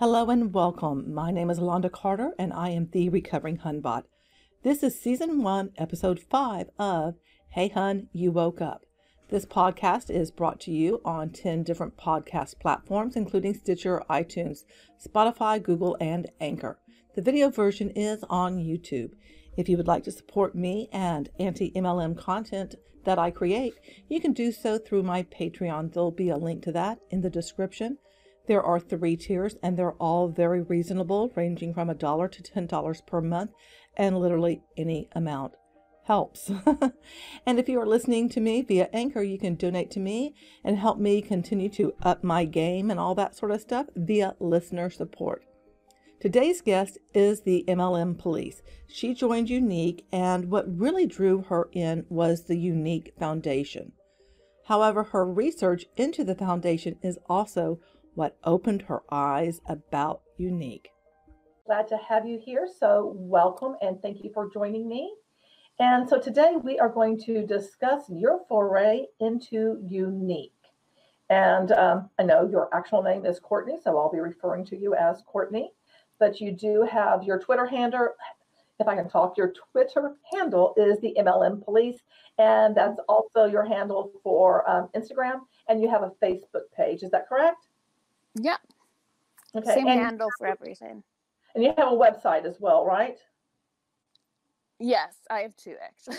Hello and welcome. My name is Londa Carter and I am the Recovering Hunbot. This is Season 1, Episode 5 of Hey Hun, You Woke Up. This podcast is brought to you on 10 different podcast platforms, including Stitcher, iTunes, Spotify, Google, and Anchor. The video version is on YouTube. If you would like to support me and anti-MLM content that I create, you can do so through my Patreon. There'll be a link to that in the description. There are 3 tiers and they're all very reasonable, ranging from $1 to $10 per month, and literally any amount helps. And if you are listening to me via Anchor, you can donate to me and help me continue to up my game and all that sort of stuff via listener support. Today's guest is the MLM Police. She joined Younique, and what really drew her in was the Younique Foundation. However, her research into the foundation is also what opened her eyes about Younique. Glad to have you here. So welcome and thank you for joining me. And so today we are going to discuss your foray into Younique. And I know your actual name is Courtney, so I'll be referring to you as Courtney. But you do have your Twitter handle. If I can talk, your Twitter handle is the MLM Police, and that's also your handle for Instagram. And you have a Facebook page. Is that correct? Yeah. Okay. Same handle for everything. And you have a website as well, right? Yes, I have 2 actually.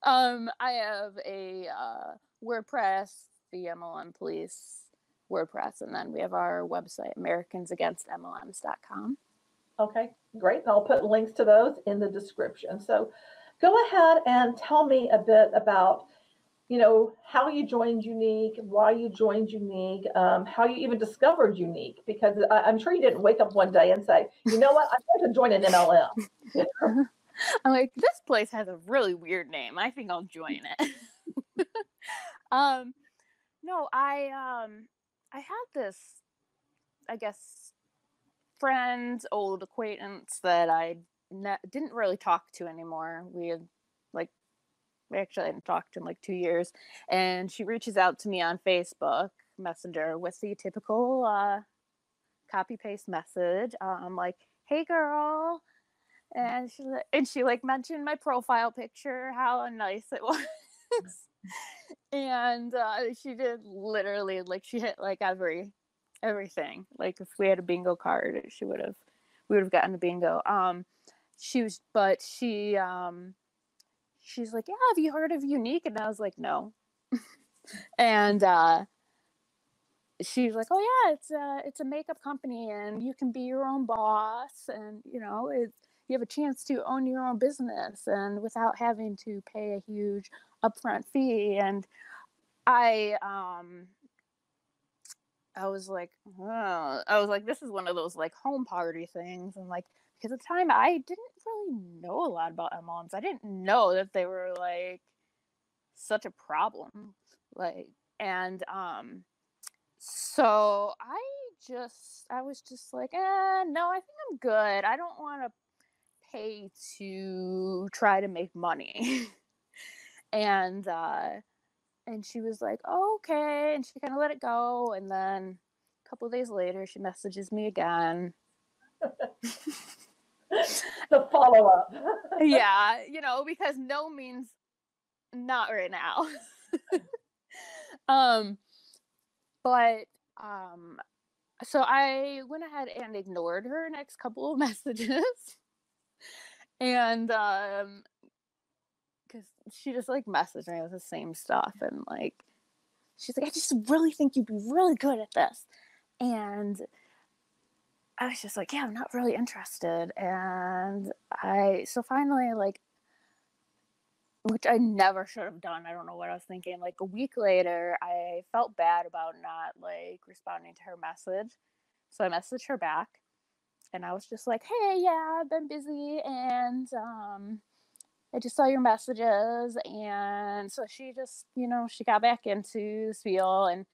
I have a WordPress, TheMLM Police WordPress, and then we have our website, AmericansAgainstMLMs.com. Okay, great. I'll put links to those in the description. So go ahead and tell me a bit about, how you joined Younique, why you joined Younique, how you even discovered Younique, because I'm sure you didn't wake up one day and say, you know what, I'm going to join an MLM. I'm like, this place has a really weird name. I think I'll join it. No, I had this, I guess, friend, old acquaintance that I didn't really talk to anymore. We actually hadn't talked in like 2 years, and she reaches out to me on Facebook Messenger with the typical copy paste message. I'm like, hey girl, and she mentioned my profile picture, how nice it was. And she did literally, she hit everything. Like if we had a bingo card, we would have gotten a bingo. She's like, yeah, have you heard of Younique? And I was like, no. And she's like, oh yeah, it's a makeup company, and you can be your own boss, and you have a chance to own your own business, and without having to pay a huge upfront fee. And I was like, this is one of those like home party things, and like, because at the time I didn't really know a lot about MLMs. I didn't know that they were like such a problem, and so I was just like, no, I think I'm good. I don't want to pay to try to make money. And she was like, oh, okay. And she kind of let it go. And then a couple of days later, she messages me again. The follow-up. Yeah, because no means not right now. So I went ahead and ignored her next couple of messages. And because she just messaged me with the same stuff, and she's like, I just really think you'd be really good at this. And I was just like, yeah, I'm not really interested. And so finally, which I never should have done. I don't know what I was thinking. Like a week later, I felt bad about not responding to her message. So I messaged her back, and I was just like, hey, yeah, I've been busy, and I just saw your messages. And so she just, she got back into the spiel, and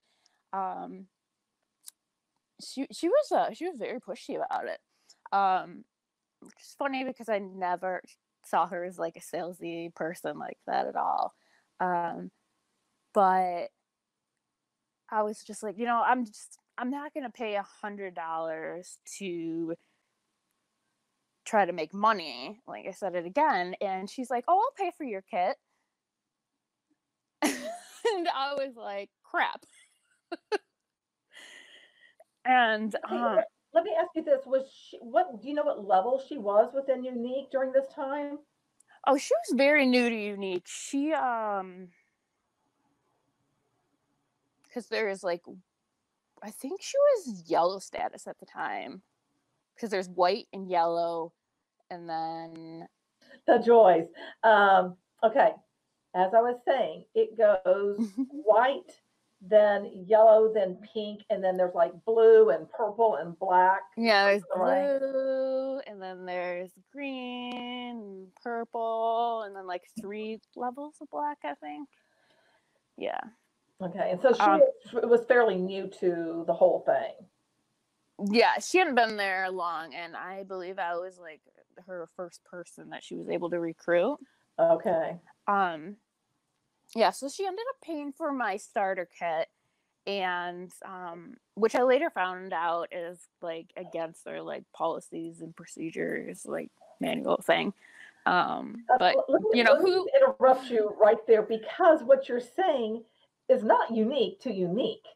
she was very pushy about it. Which is funny because I never saw her as like a salesy person like that at all. But I was just like, I'm not going to pay $100 to try to make money. Like, I said it again. And she's like, oh, I'll pay for your kit. And I was like, crap. And let me ask you this: do you know what level she was within Younique during this time? Oh, she was very new to Younique. She because there is like, I think she was yellow status at the time, because there's white and yellow, and then The joys. Okay, as I was saying, it goes white, then yellow, then pink, and then there's like blue and purple and black. yeah, there's Right. blue, and then there's green, and purple, and then like 3 levels of black, I think. Yeah. Okay, and so she was fairly new to the whole thing. Yeah, she hadn't been there long, and I believe I was like her first person that she was able to recruit. Okay. Yeah, so she ended up paying for my starter kit, and which I later found out is like against their like policies and procedures, like manual thing. But let me interrupt you right there, because what you're saying is not unique to Younique.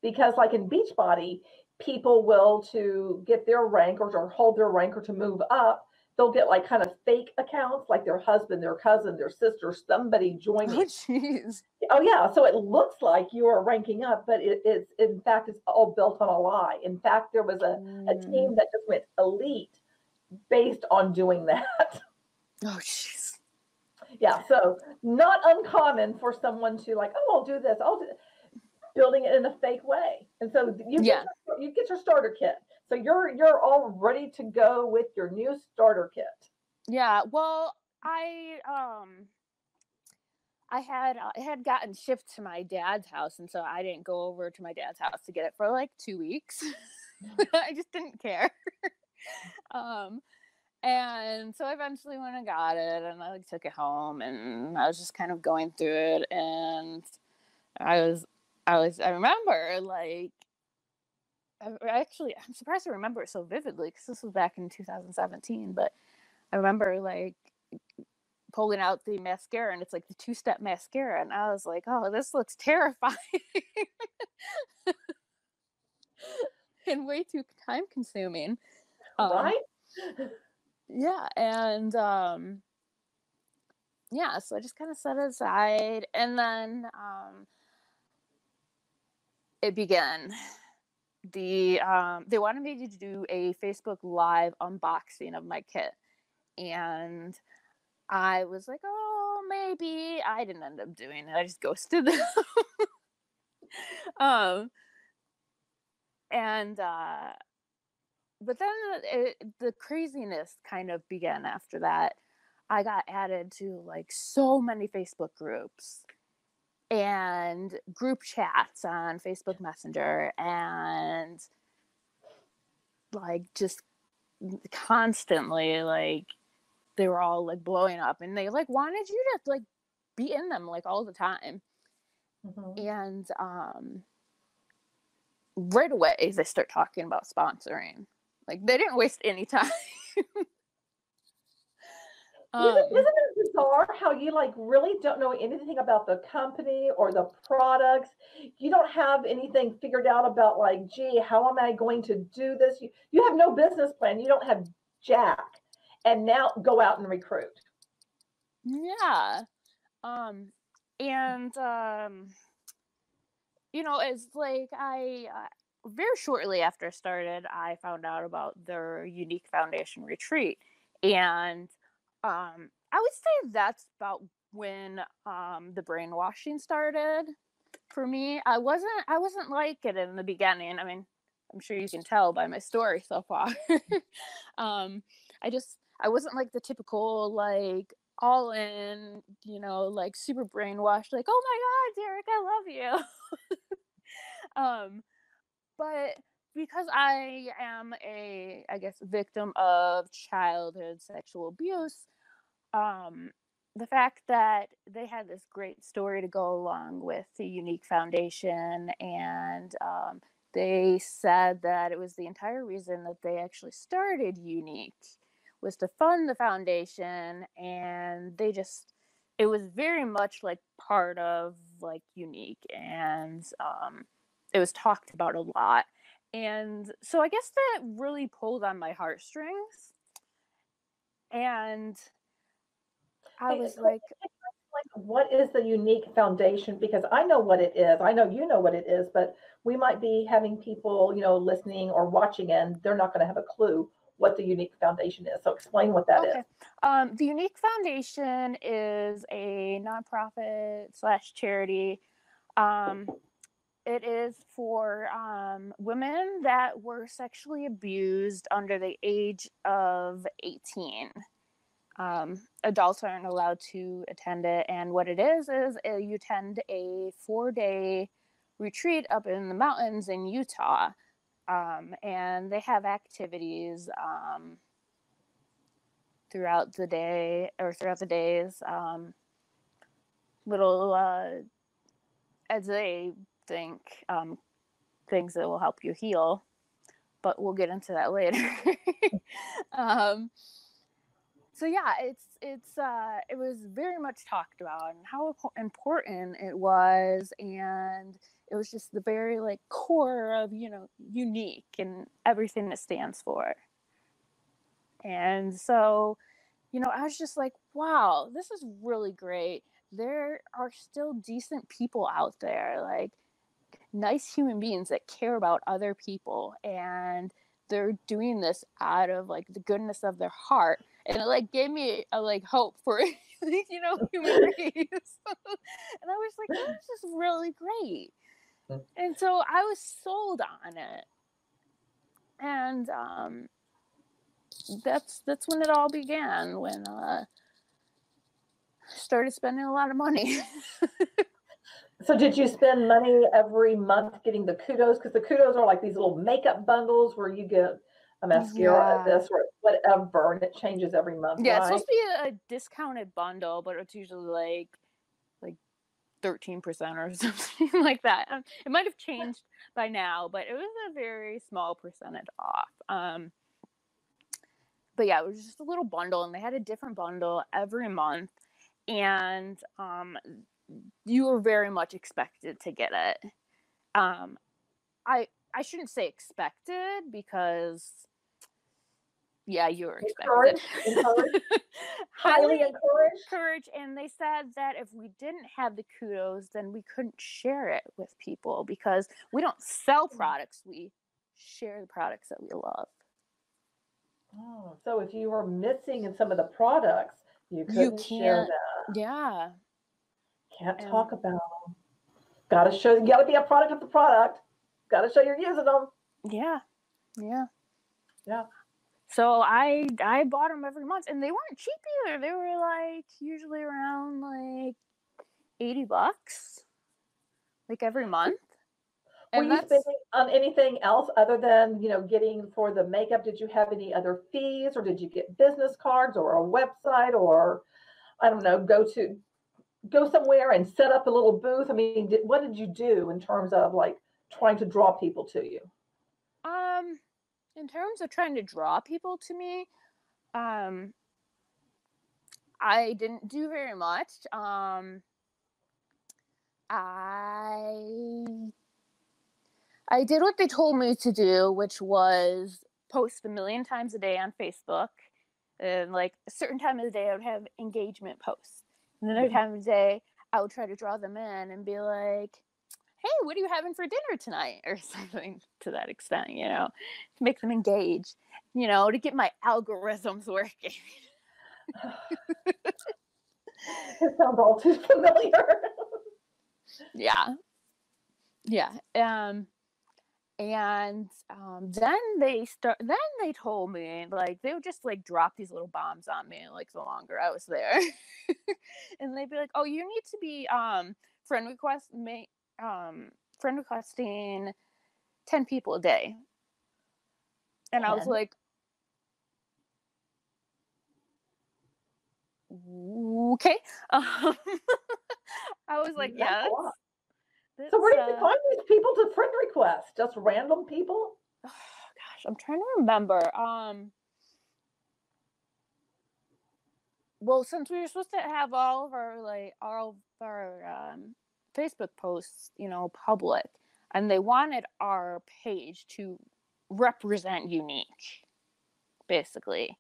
Because like in Beachbody, people will, to get their rank or hold their rank or to move up, they'll get like kind of fake accounts, like their husband, their cousin, their sister, somebody joining. oh jeez. Oh yeah, so it looks like you are ranking up, but it's in fact it's all built on a lie. In fact, there was a team that just went elite based on doing that. Oh jeez. Yeah, so not uncommon for someone to like, oh, I'll do this, building it in a fake way. And so you get your starter kit. So you're all ready to go with your new starter kit. Yeah, well, I had gotten shipped to my dad's house, and so I didn't go over to my dad's house to get it for like 2 weeks. I just didn't care. And so I eventually went and got it, and I like took it home, and I was just kind of going through it, and I remember like, I'm surprised I remember it so vividly, because this was back in 2017, but I remember like pulling out the mascara, and it's like the 2-step mascara, and I was like, oh, this looks terrifying. And way too time consuming. Right? Yeah, and yeah, so I just kind of set it aside, and then it began. They wanted me to do a Facebook Live unboxing of my kit, and I was like, oh, maybe. I didn't end up doing it. I just ghosted them. And but then the craziness kind of began after that. I got added to like so many Facebook groups and group chats on Facebook Messenger, and like just constantly, like, they were all like blowing up, and they like wanted you to like be in them like all the time. And right away they start talking about sponsoring. Like, they didn't waste any time. Isn't it bizarre how you like really don't know anything about the company or the products? You don't have anything figured out about like, gee, how am I going to do this? You have no business plan. You don't have jack, and now go out and recruit. Yeah. And you know, it's like I very shortly after I started, I found out about their Younique Foundation retreat, and I would say that's about when the brainwashing started for me. I wasn't like it in the beginning. I mean, I'm sure you can tell by my story so far. I wasn't like the typical like all in, you know, like super brainwashed, like, oh my God, Derek, I love you. But because I am I guess, victim of childhood sexual abuse, the fact that they had this great story to go along with the Younique Foundation, and they said that it was the entire reason that they actually started Younique was to fund the foundation, and it was very much like part of like Younique, and it was talked about a lot. And so I guess that really pulled on my heartstrings. And I Hey, was like, what is the Younique Foundation? Because I know what it is. I know you know what it is, but we might be having people, listening or watching, and they're not going to have a clue what the Younique Foundation is. So explain what that is. okay. The Younique Foundation is a nonprofit / charity. It is for women that were sexually abused under the age of 18. Adults aren't allowed to attend it, and what it is you attend a 4-day retreat up in the mountains in Utah, and they have activities throughout the day or throughout the days, little as they think, things that will help you heal, but we'll get into that later. So yeah, it was very much talked about and how important it was, and it was just the very like core of Younique and everything it stands for. And so I was just like, wow, this is really great. There are still decent people out there, like nice human beings that care about other people, and they're doing this out of like the goodness of their heart, and it like gave me a like hope for human race. And I was like, this is really great. And so I was sold on it, and that's when it all began, when I started spending a lot of money. So did you spend money every month getting the Kudos? Because the Kudos are like these little makeup bundles where you get a mascara, Yeah. this or whatever, and it changes every month, Yeah, it's right? supposed to be a discounted bundle, but it's usually like 13% or something like that. It might have changed by now, but it was a very small percentage off. But yeah, it was just a little bundle, and they had a different bundle every month, and you were very much expected to get it. I shouldn't say expected, because yeah, you were expected. Encouraged, highly Highly encouraged. encouraged. And they said that if we didn't have the Kudos, then we couldn't share it with people, because we don't sell products, we share the products that we love. Oh, so if you were missing in some of the products, you You couldn't share can't, that. yeah. Can't And talk about them. Got to show. Got to be a product of the product. Got to show you're using them. yeah, yeah. Yeah. So I bought them every month, and they weren't cheap either. They were like usually around like $80, like every month. Were And you that's spending on anything else other than getting for the makeup? Did you have any other fees, or did you get business cards or a website, or I don't know, go somewhere and set up a little booth? I mean, what did you do in terms of like trying to draw people to you? in terms of trying to draw people to me, um I didn't do very much. I I did what they told me to do, which was post a million times a day on Facebook. And like a certain time of the day, I would have engagement posts. And another time of the day, I would try to draw them in and be like, hey, what are you having for dinner tonight? Or something to that extent, to make them engage, to get my algorithms working. It sounds all too familiar. Yeah. Yeah. And then they told me, like, they would just like drop these little bombs on me, like, the longer I was there. And they'd be like, oh, you need to be friend requesting 10 people a day. And I was 10. like, okay. I was like, That's yeah, a lot. So where did you find these people to friend request? Just random people? Oh, gosh, I'm trying to remember. Well, since we were supposed to have all of our Facebook posts, public, and they wanted our page to represent Younique, basically.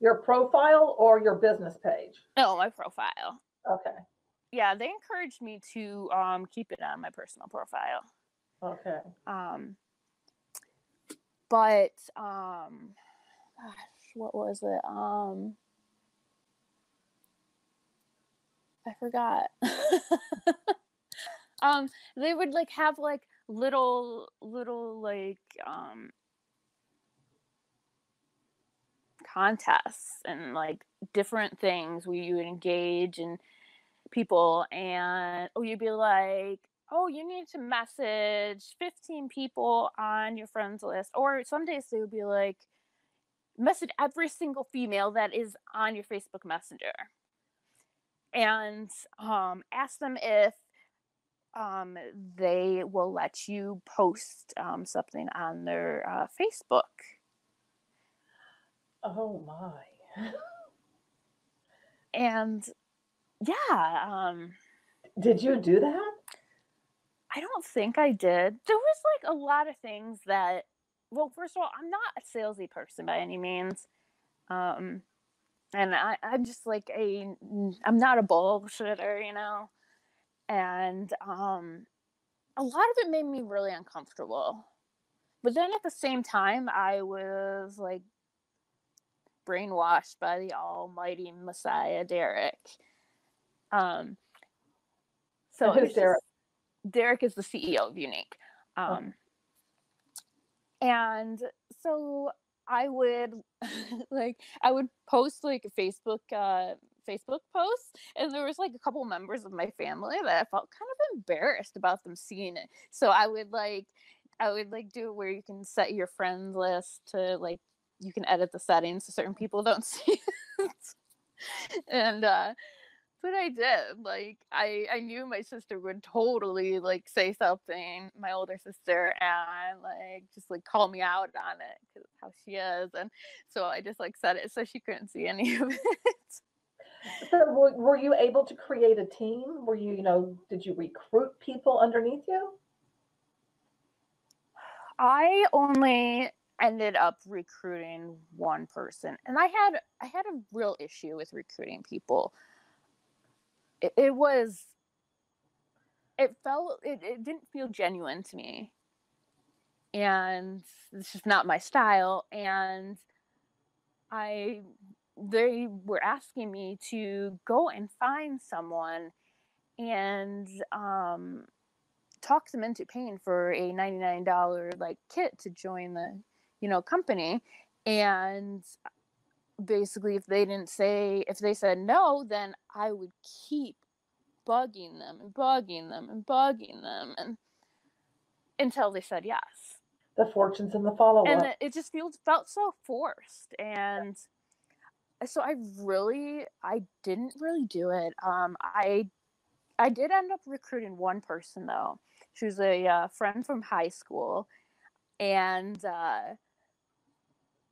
Your profile or your business page? No, my profile. Okay. Yeah, they encouraged me to keep it on my personal profile. Okay. But gosh, what was it? I forgot. They would have little contests and different things where you would engage in people, and you'd be like, oh, you need to message 15 people on your friends list, or some days they would be like, message every single female that is on your Facebook Messenger, and ask them if they will let you post something on their Facebook. Oh my. And yeah. Did you do that? I don't think I did. There was a lot of things that, well, first of all, I'm not a salesy person by any means. And I'm just I'm not a bullshitter, and a lot of it made me really uncomfortable. But then at the same time, I was brainwashed by the almighty Messiah, Derek. So who's Derek? Derek is the CEO of Younique. Okay. And so I would I would post a Facebook post, and there was a couple members of my family that I felt kind of embarrassed about them seeing it. So I would do it where you can set your friend list to you can edit the settings so certain people don't see it. And but I did. I knew my sister would totally say something, my older sister, and just call me out on it because how she is, and so I just said it so she couldn't see any of it. So were you able to create a team? Were you, did you recruit people underneath you? I only ended up recruiting one person, and I had a real issue with recruiting people. It didn't feel genuine to me, and it's just not my style. And they were asking me to go and find someone and talk them into paying for a $99 kit to join the company. And basically if they said no, then I would keep bugging them and bugging them and bugging them and until they said yes. The fortunes and the follow-up. And it just felt so forced. And so I didn't really do it. I did end up recruiting one person though. She was a friend from high school, and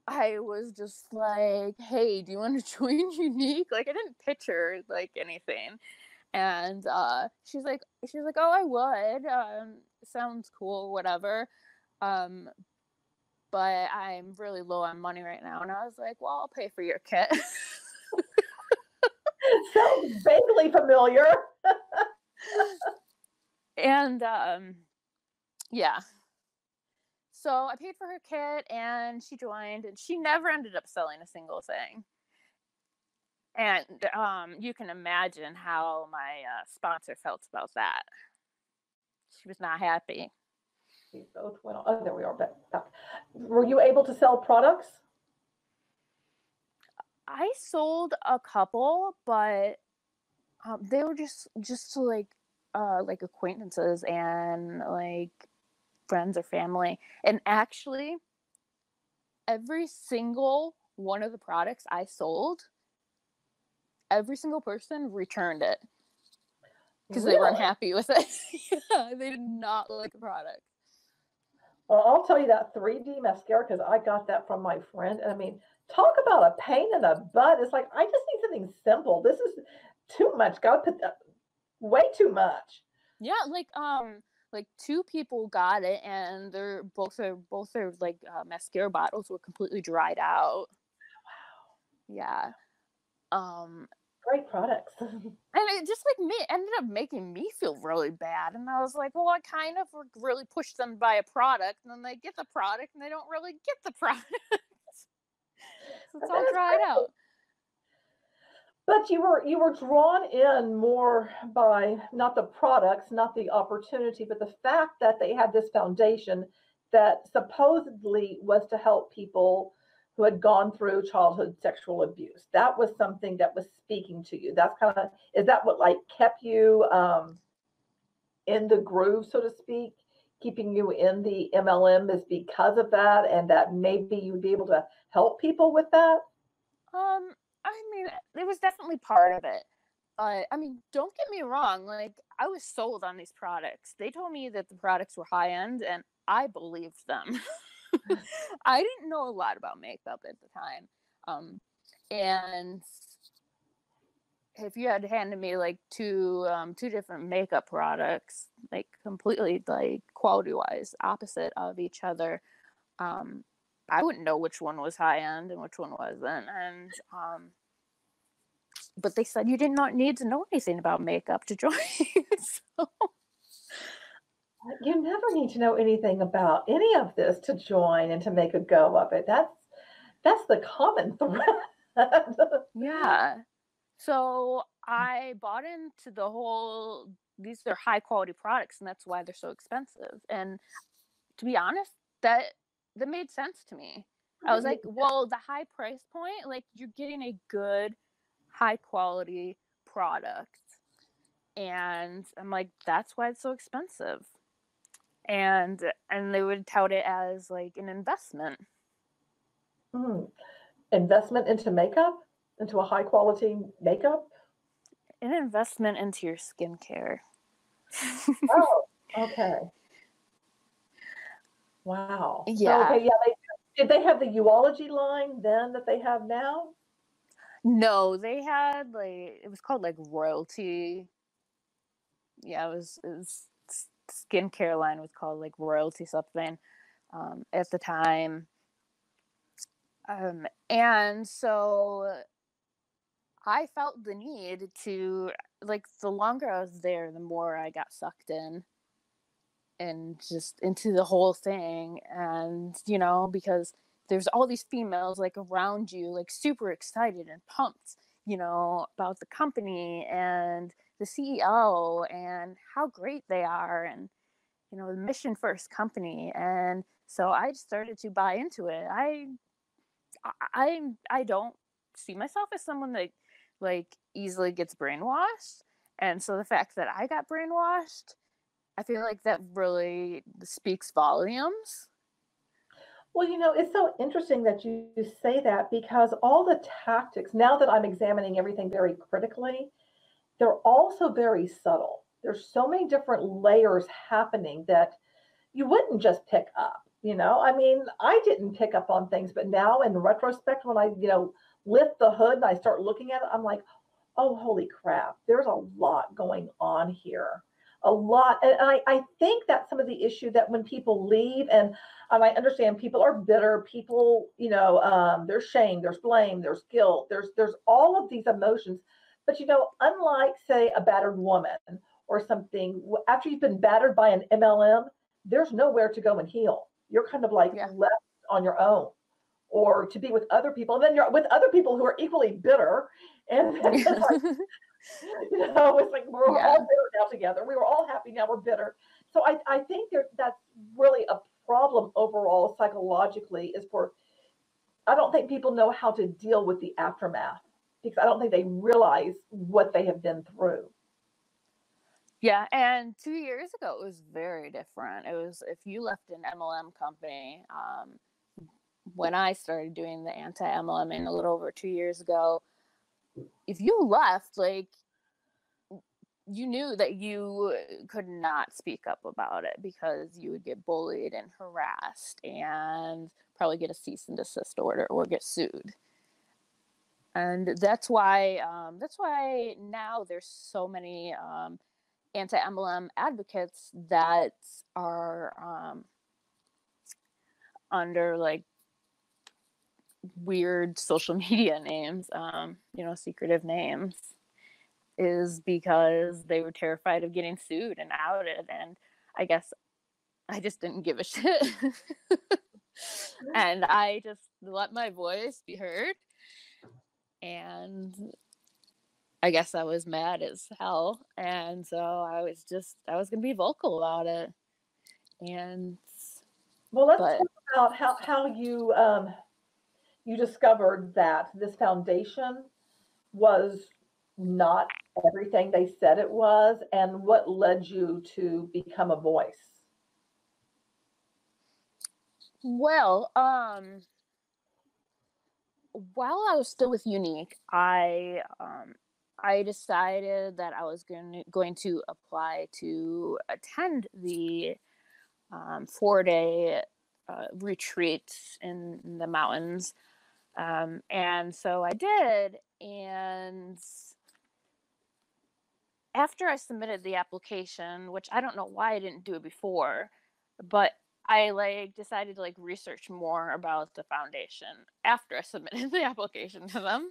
I was just like, "Hey, do you want to join Younique?" I didn't pitch her anything, and she's like, "Oh, I would. Sounds cool, whatever." But I'm really low on money right now, and I was like, "Well, I'll pay for your kit." It sounds vaguely familiar. And yeah. So I paid for her kit, and she joined, and she never ended up selling a single thing. And you can imagine how my sponsor felt about that. She was not happy. We both went on. Oh, there we are. Were you able to sell products? I sold a couple, but they were just to acquaintances and friends or family. And actually, every single one of the products I sold, every single person returned it. because they weren't Really? happy with it. Yeah, they did not like the product. Well, I'll tell you that 3D mascara because I got that from my friend. And I mean, talk about a pain in the butt. It's like, I just need something simple. This is too much. Gotta put that way too much. Yeah, like two people got it, and both their like mascara bottles were completely dried out. Yeah. Um, Great products. and it just like ended up making me feel really bad. And I was like, well, I kind of really pushed them to buy a product, and then they get the product, and they don't really get the product. So it's That all is dried crazy. out. But you were drawn in more by not the products, not the opportunity, but the fact that they had this foundation that supposedly was to help people who had gone through childhood sexual abuse. That was something that was speaking to you. That's kind of, is that what like kept you in the groove, so to speak, keeping you in the MLM is because of that, and that maybe you'd be able to help people with that? I mean, it was definitely part of it. I mean, don't get me wrong. Like, I was sold on these products. They told me that the products were high end, and I believed them. I didn't know a lot about makeup at the time. And if you had handed me like two different makeup products, like completely like quality wise opposite of each other, um, I wouldn't know which one was high end and which one wasn't. And but they said you did not need to know anything about makeup to join. So, You never need to know anything about any of this to join and to make a go of it. That's the common thread. yeah. So I bought into the whole, these are high quality products, and that's why they're so expensive. And to be honest, that that made sense to me. I was like, well, the high price point, like you're getting a good high quality product. And I'm like, that's why it's so expensive. And they would tout it as like an investment. Hmm. Investment into makeup, into a high quality makeup. An investment into your skincare. Oh, okay. Wow. So Yeah. okay, yeah, did they have the Uology line then that they have now? No, they had like, it was called like royalty. Yeah, it was skincare line was called like royalty something at the time. And so I felt the need to, like, the longer I was there, the more I got sucked in and just into the whole thing. And, because there's all these females like around you, like super excited and pumped, about the company and the CEO and how great they are, and, the mission first company. And so I just started to buy into it. I don't see myself as someone that like easily gets brainwashed. And so the fact that I got brainwashed, I feel like that really speaks volumes. Well, it's so interesting that you say that because all the tactics, now that I'm examining everything very critically, they're also very subtle. There's so many different layers happening that you wouldn't just pick up. I mean, I didn't pick up on things, but now in retrospect, when I, lift the hood and I start looking at it, I'm like, oh, holy crap, there's a lot going on here. A lot. And I think that's some of the issue that when people leave, and I understand people are bitter, people, there's shame, there's blame, there's guilt, there's all of these emotions. But, unlike, say, a battered woman or something, after you've been battered by an MLM, there's nowhere to go and heal. You're kind of like Yeah. left on your own, or to be with other people. And then you're with other people who are equally bitter. And it's like, it's like we're Yeah. all bitter now together. We were all happy, now we're bitter. So I think that's really a problem overall psychologically I don't think people know how to deal with the aftermath because I don't think they realize what they have been through. Yeah, and 2 years ago it was very different. It was, if you left an MLM company, when I started doing the anti-MLM a little over 2 years ago, if you left, like, you knew that you could not speak up about it because you would get bullied and harassed and probably get a cease and desist order or get sued. And that's why now there's so many anti-MLM advocates that are under like weird social media names, secretive names, is because they were terrified of getting sued and outed. And I guess I just didn't give a shit. And I just let my voice be heard. And I guess I was mad as hell. And so I was going to be vocal about it. And well, let's talk about how you discovered that this foundation was not everything they said it was, and what led you to become a voice. Well, while I was still with Younique, I decided that I was going to apply to attend the 4-day retreat in the mountains. And so I did. And after I submitted the application, which I don't know why I didn't do it before, but I decided to research more about the foundation after I submitted the application to them.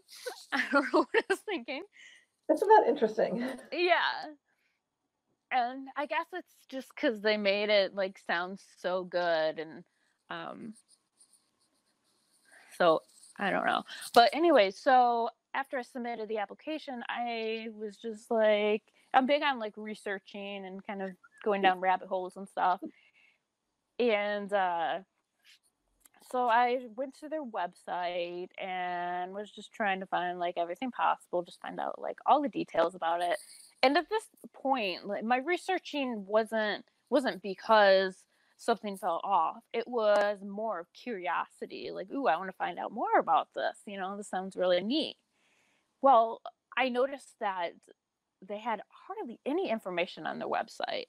I don't know what I was thinking. Isn't that interesting? Yeah. And I guess it's just because they made it sound so good, and so I don't know. But anyway, so after I submitted the application, I was just I'm big on researching and kind of going down rabbit holes and stuff. And so I went to their website and was just trying to find everything possible, just find out all the details about it. And at this point, my researching wasn't because something fell off. It was more of curiosity, ooh, I want to find out more about this. This sounds really neat. Well, I noticed that they had hardly any information on their website.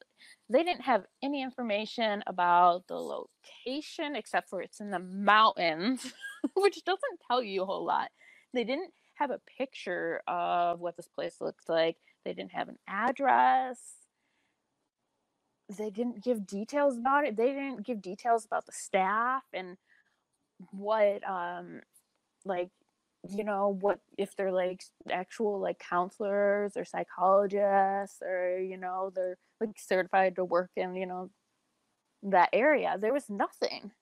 They didn't have any information about the location except for it's in the mountains, which doesn't tell you a whole lot. They didn't have a picture of what this place looks like. They didn't have an address. They didn't give details about it. They didn't give details about the staff and what what if they're actual counselors or psychologists, or they're certified to work in that area. There was nothing.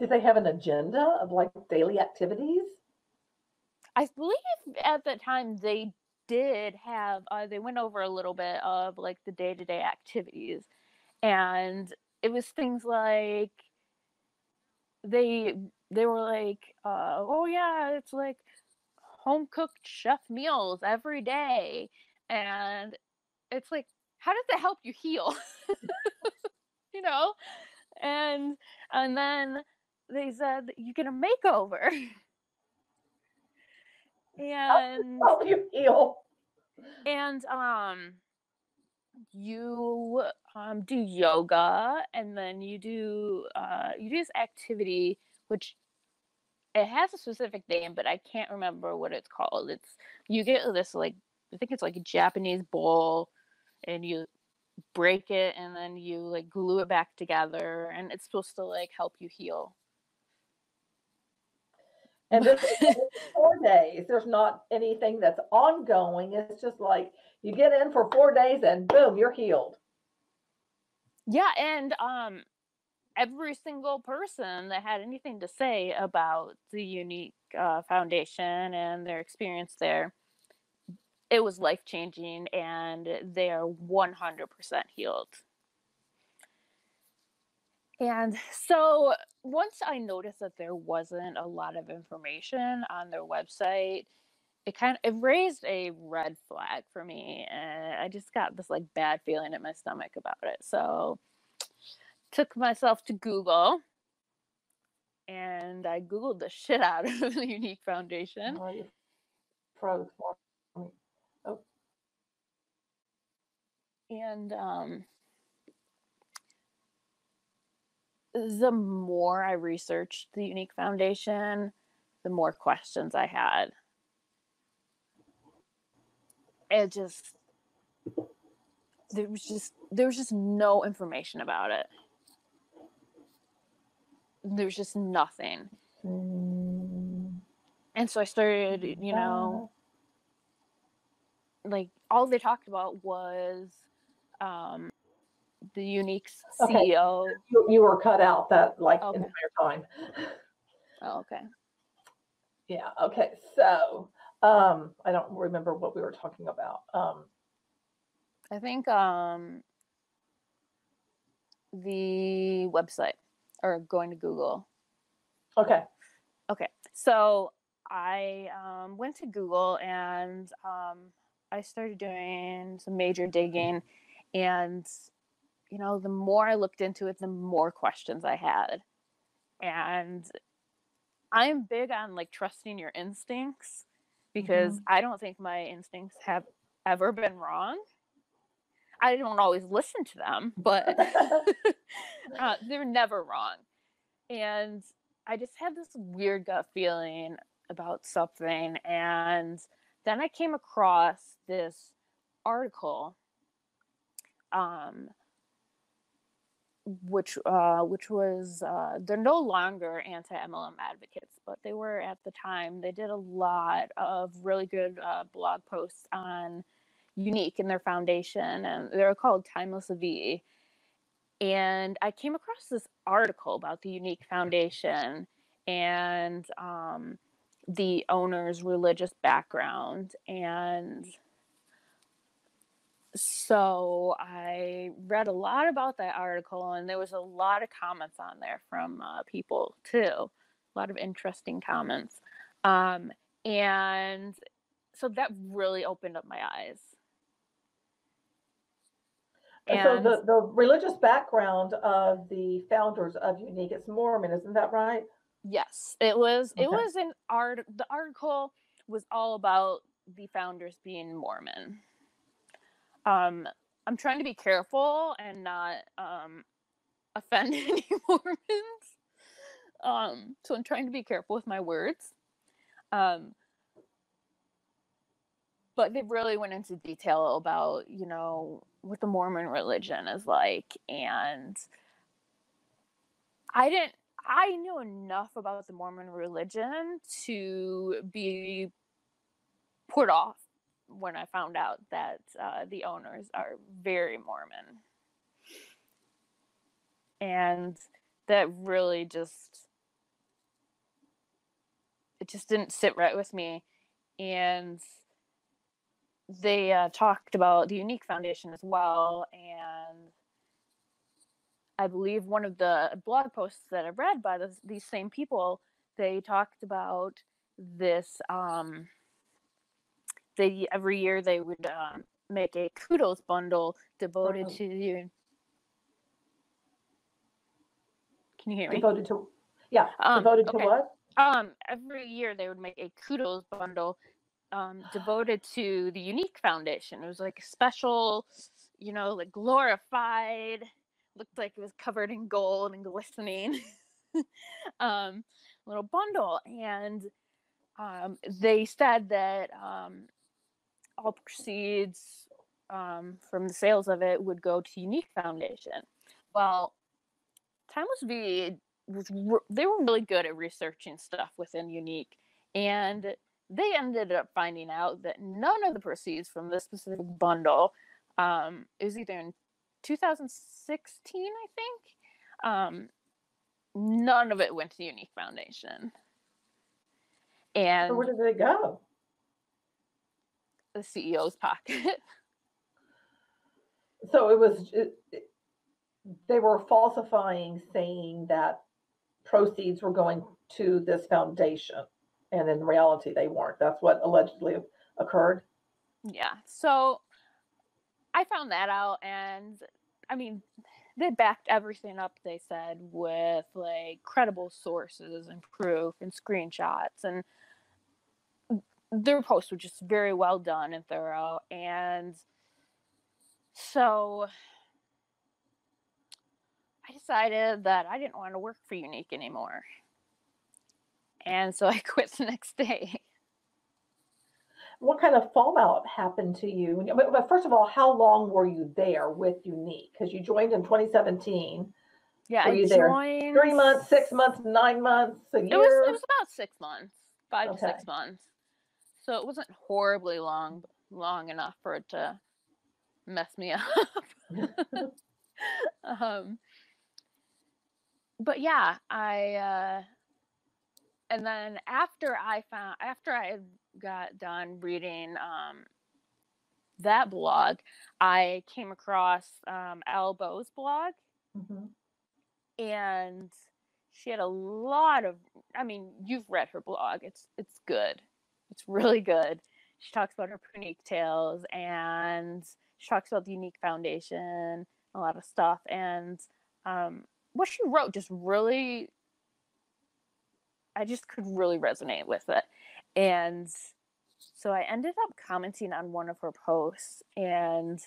Did they have an agenda of daily activities? I believe at that time they did have they went over a little bit of the day-to-day activities, and it was things they were oh yeah, it's home cooked chef meals every day. And it's how does that help you heal? you know and then they said that you get a makeover. and How do you feel? and you do yoga, and then you do this activity, which it has a specific name, but I can't remember what it's called. It's you get this I think it's a Japanese bowl, and you break it, and then you glue it back together, and it's supposed to help you heal. And this is 4 days. There's not anything that's ongoing. It's just you get in for 4 days and boom, you're healed. Yeah, and every single person that had anything to say about the Younique Foundation and their experience there, it was life-changing, and they are 100% healed. And so once I noticed that there wasn't a lot of information on their website, it raised a red flag for me, and I just got this bad feeling in my stomach about it. So took myself to Google, and I Googled the shit out of the Younique Foundation. Oh, you froze for me. Oh. And the more I researched the Younique Foundation, the more questions I had. It just there was just no information about it. There was just nothing. And so I started, you know, like all they talked about was the Younique's CEO. You were cut out that entire time. Oh, okay. Yeah. Okay. So I don't remember what we were talking about. I think the website or going to Google. Okay. So I went to Google and I started doing some major digging, and you know, the more I looked into it, the more questions I had. And I'm big on like trusting your instincts because I don't think my instincts have ever been wrong. I don't always listen to them, but they're never wrong. And I just had this weird gut feeling about something. And then I came across this article, which was they're no longer anti-MLM advocates, but they were at the time. They did a lot of really good blog posts on Younique and their foundation, and they're called Timeless V. And I came across this article about the Younique Foundation and the owner's religious background. And so I read a lot about that article, and there was a lot of comments on there from people too, a lot of interesting comments. And so that really opened up my eyes. And so the religious background of the founders of Younique, it's Mormon, isn't that right? Yes, it was. Okay. It was an art. The article was all about the founders being Mormon. I'm trying to be careful and not offend any Mormons. So I'm trying to be careful with my words. But they really went into detail about, you know, what the Mormon religion is like. And I knew enough about the Mormon religion to be put off when I found out that the owners are very Mormon. And that really it just didn't sit right with me. And they talked about the Younique Foundation as well. And I believe one of the blog posts that I read by these same people, they talked about this. Every year they would make a Kudos bundle devoted to you. Can you hear me? Devoted to what? Every year they would make a Kudos bundle devoted to the Younique Foundation. It was like a special, you know, like glorified, looked like it was covered in gold and glistening little bundle. And they said that all proceeds from the sales of it would go to Younique Foundation. Well, Timeless V they were really good at researching stuff within Younique, and they ended up finding out that none of the proceeds from this specific bundle, it was either in 2016, I think, none of it went to the Younique Foundation. And so where did they go? The CEO's pocket. So they were falsifying, saying that proceeds were going to this foundation, and in reality they weren't. That's what allegedly occurred. Yeah. So I found that out, and I mean, they backed everything up, they said, with like credible sources and proof and screenshots, and their posts were just very well done and thorough. And So I decided that I didn't want to work for Younique anymore. And so I quit the next day. What kind of fallout happened to you? But first of all, how long were you there with Younique? Because you joined in 2017. Yeah, Were I you there joined. 3 months, 6 months, 9 months, a It year? was about 6 months, 5 to Okay. 6 months. So it wasn't horribly long, but long enough for it to mess me up. um, but yeah, and then after I got done reading that blog, I came across Elbow's blog, Mhm. and she had a lot of. I mean, you've read her blog. It's good. It's really good. She talks about her Punique tales, and she talks about the Younique Foundation, a lot of stuff, and what she wrote just really, I just could really resonate with it, and so I ended up commenting on one of her posts, and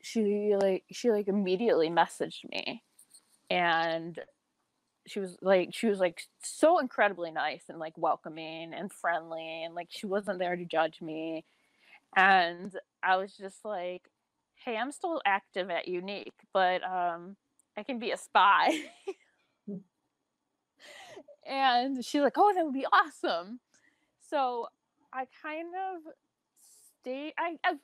she immediately messaged me, and she was so incredibly nice and like welcoming and friendly, and like she wasn't there to judge me. And I was just like, hey, I'm still active at Younique, but I can be a spy. And she's like, oh, that would be awesome. So I kind of stay I kind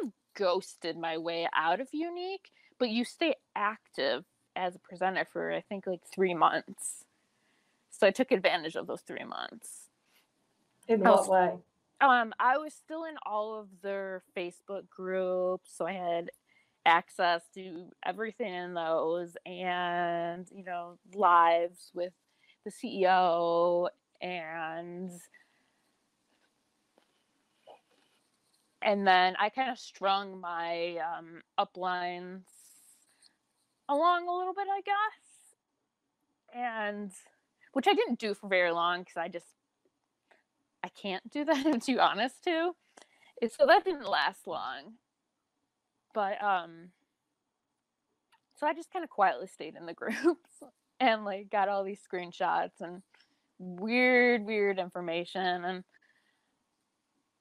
of ghosted my way out of Younique, but you stay active as a presenter for I think like 3 months. So I took advantage of those 3 months. In I what was way? I was still in all of their Facebook groups, so I had access to everything in those, and lives with the CEO, and then I kind of strung my uplines along a little bit, I guess, and which I didn't do for very long because I can't do that. I'm too honest to. So that didn't last long, but so I just kind of quietly stayed in the groups and like got all these screenshots and weird information, and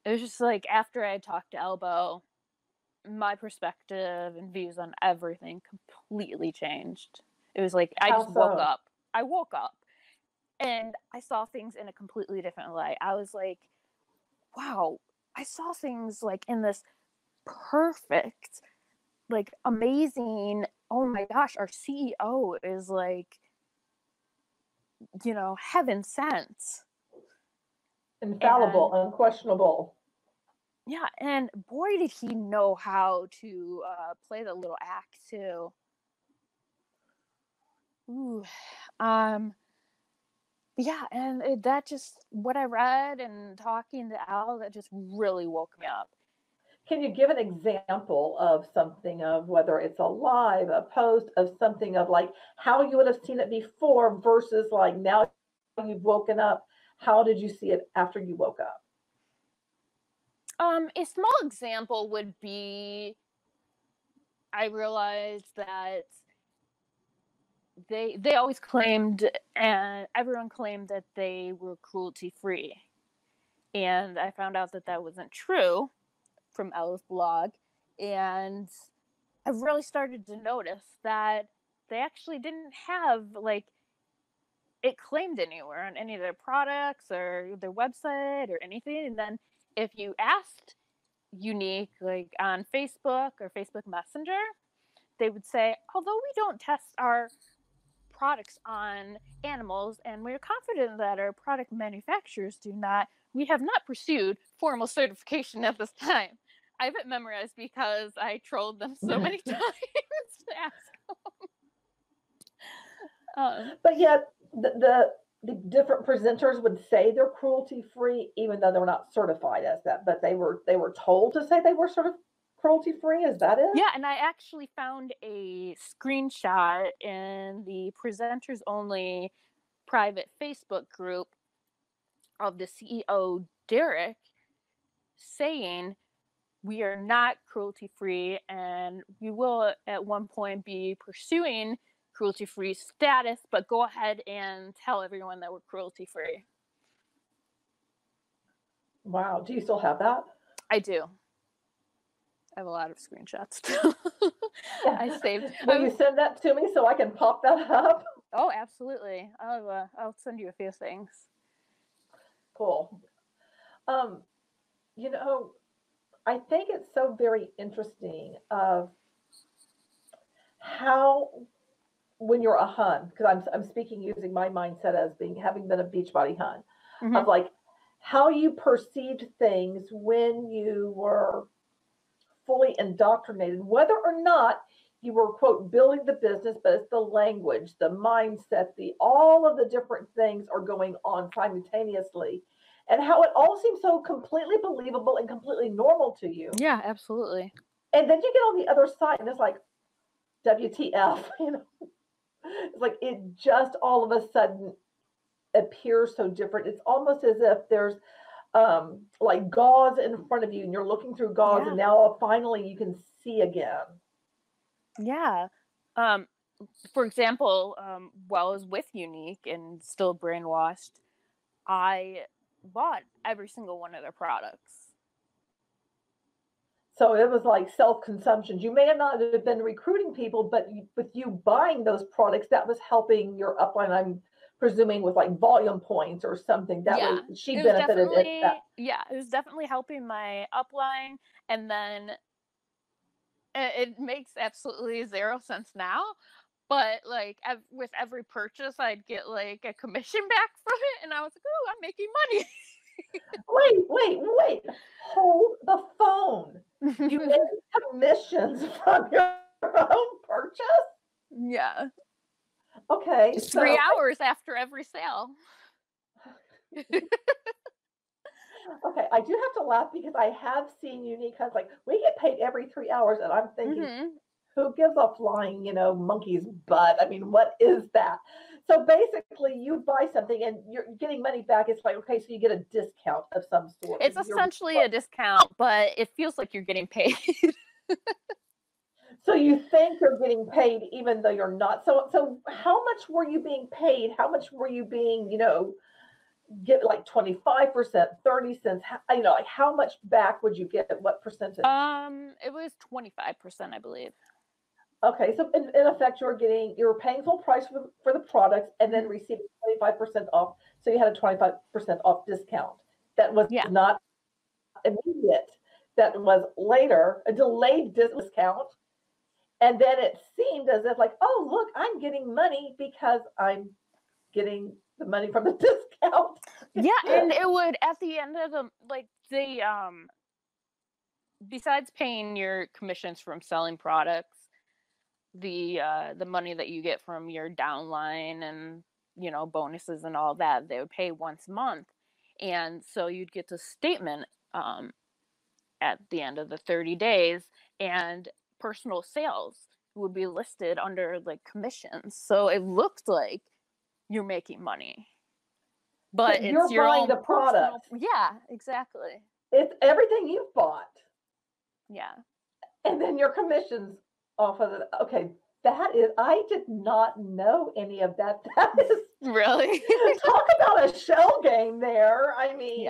it was just like after I talked to Elbow, my perspective and views on everything completely changed. It was like I How just woke so? up. I woke up and I saw things in a completely different light. I was like, wow, I saw things like in this perfect, like amazing. Oh my gosh, our CEO is like, heaven sent. Infallible, And unquestionable. yeah, and boy, did he know how to play the little act too. Ooh, um, yeah, and that just what I read and talking to Al, that just really woke me up. Can you give an example of something, of whether it's a live, a post, of something of like how you would have seen it before versus like now you've woken up? How did you see it after you woke up? A small example would be I realized that they always claimed, and everyone claimed, that they were cruelty free, and I found out that that wasn't true from Ella's blog, and I really started to notice that they actually didn't have like it claimed anywhere on any of their products or their website or anything. And then if you asked Younique like on Facebook or Facebook Messenger, they would say, although we don't test our products on animals and we're confident that our product manufacturers do not, we have not pursued formal certification at this time. I have it memorized because I trolled them so many times to ask them. But yet the different presenters would say they're cruelty free, even though they're not certified as that. But they were told to say they were sort of cruelty free. Is that it? Yeah, and I actually found a screenshot in the presenters only private Facebook group of the CEO, Derek, saying we are not cruelty-free, and we will at one point be pursuing cruelty-free status, but go ahead and tell everyone that we're cruelty-free. Wow. Do you still have that? I do. I have a lot of screenshots. I saved. Will you send that to me so I can pop that up? Oh, absolutely. I'll send you a few things. Cool. You know, I think it's so very interesting of how when you're a hun, because I'm speaking using my mindset as being having been a Beachbody hun, of like how you perceived things when you were fully indoctrinated, whether or not you were, quote, building the business, but it's the language, the mindset, all of the different things are going on simultaneously, and how it all seems so completely believable and completely normal to you. Yeah, absolutely. And then you get on the other side and it's like, WTF, you know? It's like it just all of a sudden appears so different. It's almost as if there's like gauze in front of you and you're looking through gauze, and now finally you can see again. Yeah. For example, while I was with Younique and still brainwashed, I bought every single one of their products. So it was like self-consumption. You may not have been recruiting people, but with you buying those products, that was helping your upline, I'm presuming, with like volume points or something. That way she benefited at that. Yeah, it was definitely helping my upline. And then it makes absolutely 0 sense now. But like with every purchase, I'd get like a commission back from it. And I was like, oh, I'm making money. Wait. Hold the phone. You made commissions from your own purchase? Yeah. Okay. Just 3 hours after every sale. Okay, I do have to laugh because I have seen Younique hunts like we get paid every 3 hours, and I'm thinking, who gives a flying, monkey's butt? I mean, what is that? So basically, you buy something and you're getting money back. It's like, okay, so you get a discount of some sort. It's essentially a discount, but it feels like you're getting paid. So you think you're getting paid even though you're not. So how much were you being paid? How much were you being, get like 25%, 30 cents, like how much back would you get? What percentage? It was 25%, I believe. Okay, so in effect, you're paying full price for the products and then receiving 25% off. So you had a 25% off discount. That was not immediate. That was later, a delayed discount. And then it seemed as if like, oh, look, I'm getting money because I'm getting the money from the discount. Yeah, and it would, at the end of besides paying your commissions from selling products, the money that you get from your downline and bonuses and all that, they would pay once a month. And so you'd get the statement at the end of the 30 days, and personal sales would be listed under like commissions, so it looked like you're making money, but you're it's your buying own the product. Yeah, exactly. It's everything you've bought. Yeah. And then your commissions off of it. Okay, I did not know any of that. That is really talk about a shell game there. I mean,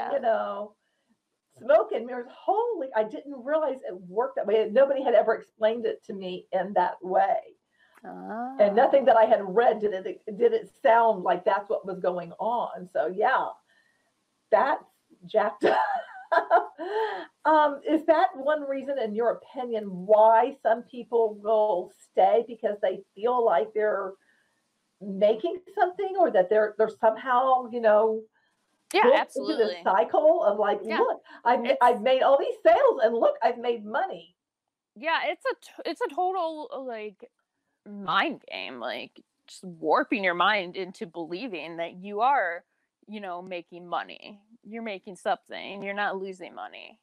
smoke and mirrors. Holy, I didn't realize it worked that way. Nobody had ever explained it to me in that way. And nothing that I had read did it sound like that's what was going on. So yeah, that's jacked up. Is that one reason, in your opinion, why some people will stay, because they feel like they're making something, or that they're somehow, absolutely, into the cycle of like, look, I've made all these sales, and look, I've made money. Yeah, it's a total like mind game, like just warping your mind into believing that you are, making money. You're making something. You're not losing money.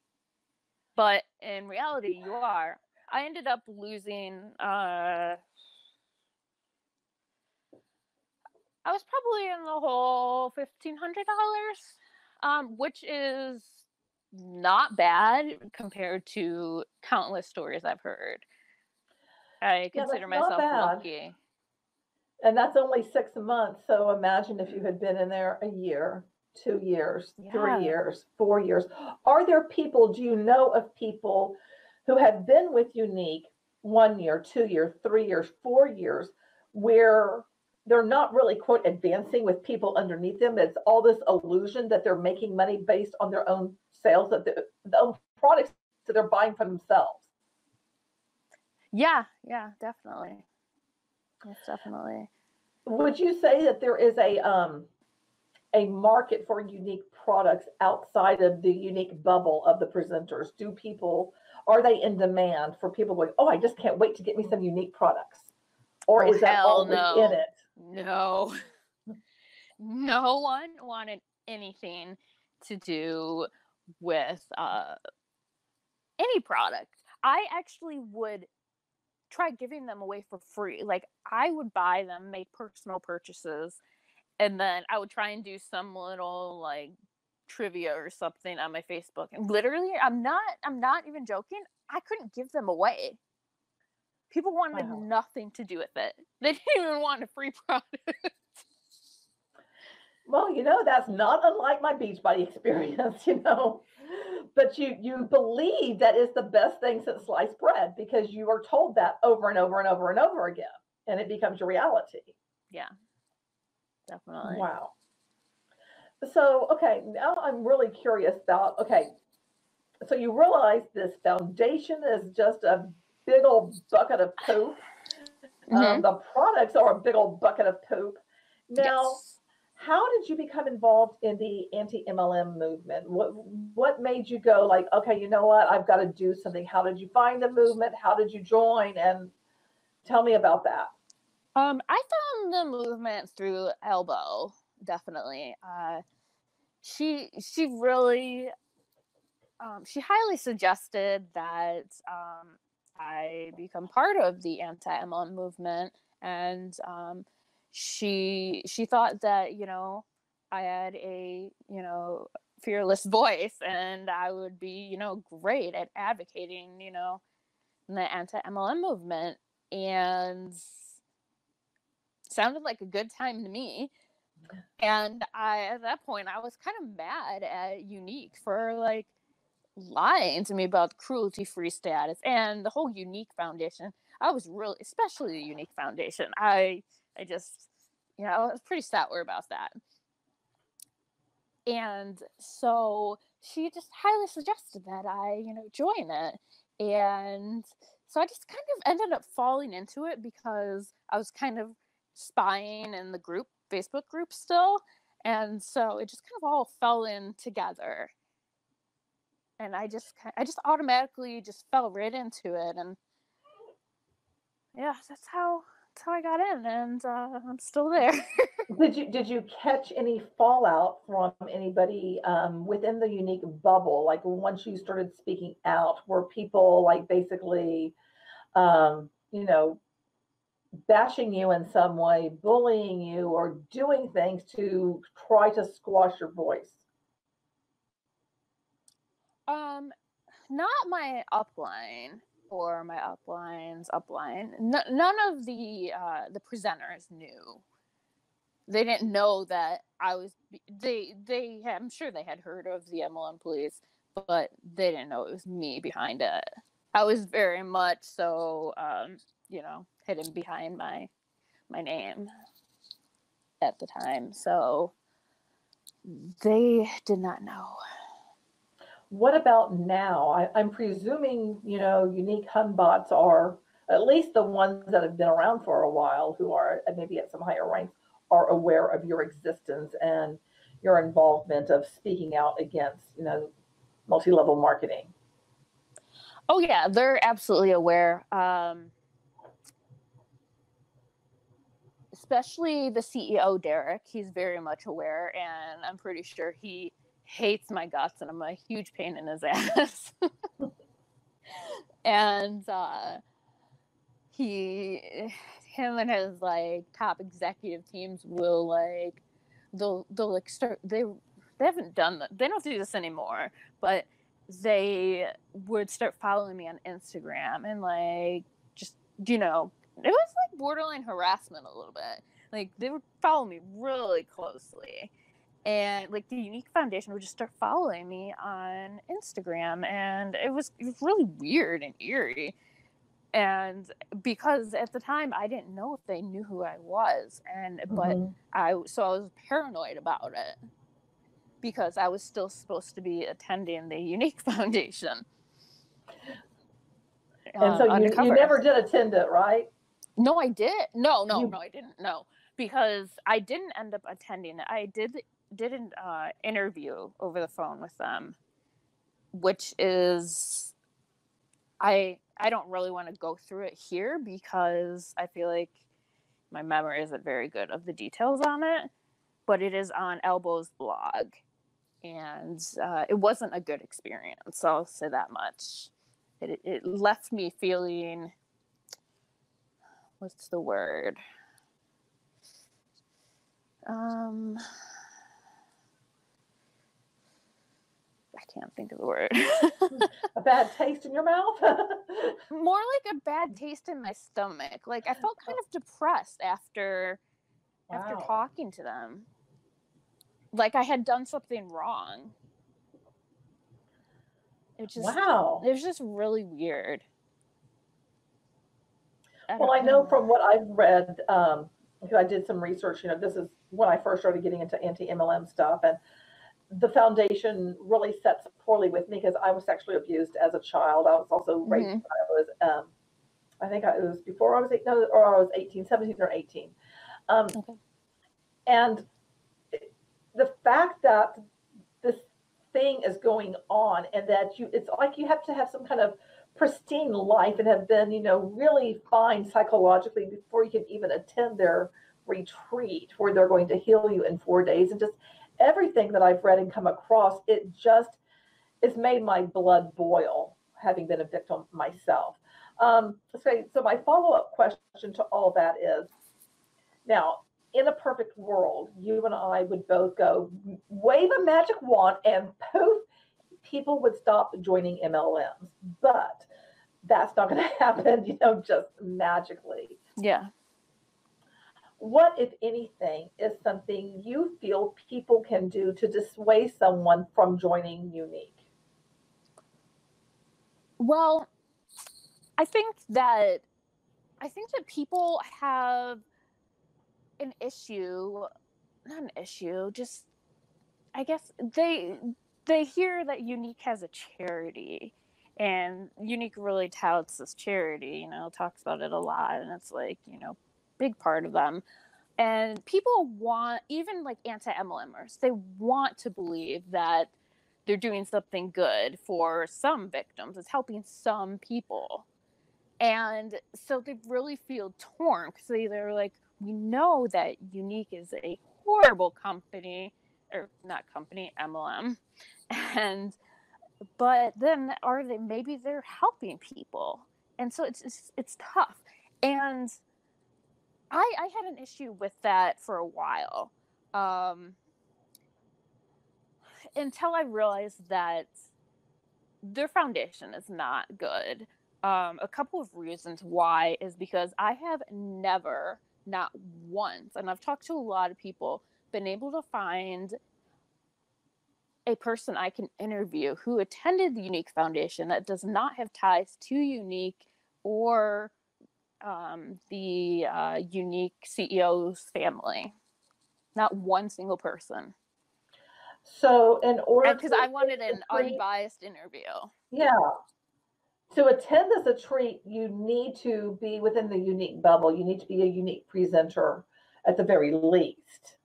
But in reality, you are. I ended up losing, I was probably in the whole $1,500, which is not bad compared to countless stories I've heard. I Yeah, consider that's not myself bad. lucky. And that's only 6 months. So imagine if you had been in there a year, 2 years, three Yeah. years, 4 years. Are there people, do you know of people who have been with Younique 1 year, 2 years, 3 years, 4 years, where they're not really, quote, advancing with people underneath them? It's all this illusion that they're making money based on their own sales, of the own products that they're buying for themselves. Yeah, definitely. Yes, definitely. Would you say that there is a market for Younique products outside of the Younique bubble of the presenters? Do people, are they in demand for people going, oh, I just can't wait to get me some Younique products? Or Oh, is that hell all within no. it? No. No one wanted anything to do with any product. I actually would try giving them away for free. Like, I would buy them, make personal purchases, and then I would try and do some little like trivia or something on my Facebook. And literally, I'm not even joking. I couldn't give them away. People wanted Wow. nothing to do with it. They didn't even want a free product. Well, that's not unlike my Beachbody experience, But you believe that is the best thing since sliced bread because you are told that over and over and over and over again, and it becomes your reality. Yeah, definitely. Wow. So, okay, now I'm really curious about, okay, so you realize this foundation is just a big old bucket of poop. Mm-hmm. The products are a big old bucket of poop. Now, Yes. how did you become involved in the anti-MLM movement? What made you go like, okay, you know what, I've got to do something? How did you find the movement? How did you join? And tell me about that. I found the movement through Elbow, definitely. She really she highly suggested that I become part of the anti-MLM movement, and she thought that I had a fearless voice, and I would be great at advocating in the anti-MLM movement, and sounded like a good time to me. And at that point, I was kind of mad at Younique for like lying to me about the cruelty-free status and the whole Younique Foundation. I was really, especially the Younique Foundation. I just, I was pretty sour about that. And so she just highly suggested that I, join it. And so I just kind of ended up falling into it because I was kind of spying in the group, Facebook group still. And so it just kind of all fell in together. And I just automatically just fell right into it. And yeah, that's how I got in, and I'm still there. Did you catch any fallout from anybody within the Younique bubble? Like once you started speaking out, were people like basically, um, you know, bashing you in some way, bullying you, or doing things to try to squash your voice? um, Not my upline or my upline's upline. None of the presenters knew. They didn't know that I was. I'm sure they had heard of the MLM Police, but they didn't know it was me behind it. I was very much so, hidden behind my name at the time, so they did not know. What about now? I'm presuming, Younique Hunbots are at least the ones that have been around for a while, who are maybe at some higher ranks, are aware of your existence and your involvement of speaking out against, multi-level marketing. Oh yeah, they're absolutely aware. Especially the CEO, Derek. He's very much aware, and I'm pretty sure he hates my guts, and I'm a huge pain in his ass. And him and his like top executive teams will like they'll like start they haven't done that, they don't do this anymore, but they would start following me on Instagram and like just, you know, it was like borderline harassment a little bit. Like they would follow me really closely. And like the Younique Foundation would just start following me on Instagram, and it was really weird and eerie. And because at the time I didn't know if they knew who I was, and but I was paranoid about it because I was still supposed to be attending the Younique Foundation. And so you never did attend it, right? No, I did. No, I didn't. No, because I didn't end up attending it. I did an interview over the phone with them, which is I don't really want to go through it here because I feel like my memory isn't very good of the details on it, but it is on Elbow's blog, and it wasn't a good experience, so I'll say that much. It left me feeling, what's the word? I can't think of the word. A bad taste in your mouth? More like a bad taste in my stomach. Like I felt kind of depressed after talking to them. Like I had done something wrong. It was just really weird. I know from what I've read, because I did some research, you know, this is when I first started getting into anti-MLM stuff, and the foundation really sets poorly with me because I was sexually abused as a child. I was also raped when I was, I think it was before I was 17 or 18. And the fact that this thing is going on and that it's like you have to have some kind of pristine life and have been, you know, really fine psychologically before you can even attend their retreat where they're going to heal you in 4 days. And just everything that I've read and come across, it's made my blood boil, having been a victim myself. So my follow-up question to all that is, now, in a perfect world, you and I would both go wave a magic wand and poof, people would stop joining MLMs. But that's not going to happen, you know, just magically. Yeah. What, if anything, is something you feel people can do to dissuade someone from joining Younique? Well, I think that people have an issue, not an issue, just I guess they hear that Younique has a charity, and Younique really touts this charity, you know, talks about it a lot, and it's like, you know, big part of them. And people want, even like anti-MLMers, they want to believe that they're doing something good for some victims. It's helping some people. And so they really feel torn because they're like, we know that Younique is a horrible company, or not company, MLM. But then maybe they're helping people. And so it's tough. And I had an issue with that for a while, until I realized that their foundation is not good. A couple of reasons why is because I have never, not once, and I've talked to a lot of people, been able to find a person I can interview who attended the Younique Foundation that does not have ties to Younique or the Younique CEO's family. Not one single person. So in order, because I wanted an unbiased interview. Yeah. To attend this retreat, you need to be within the Younique bubble. You need to be a Younique presenter at the very least.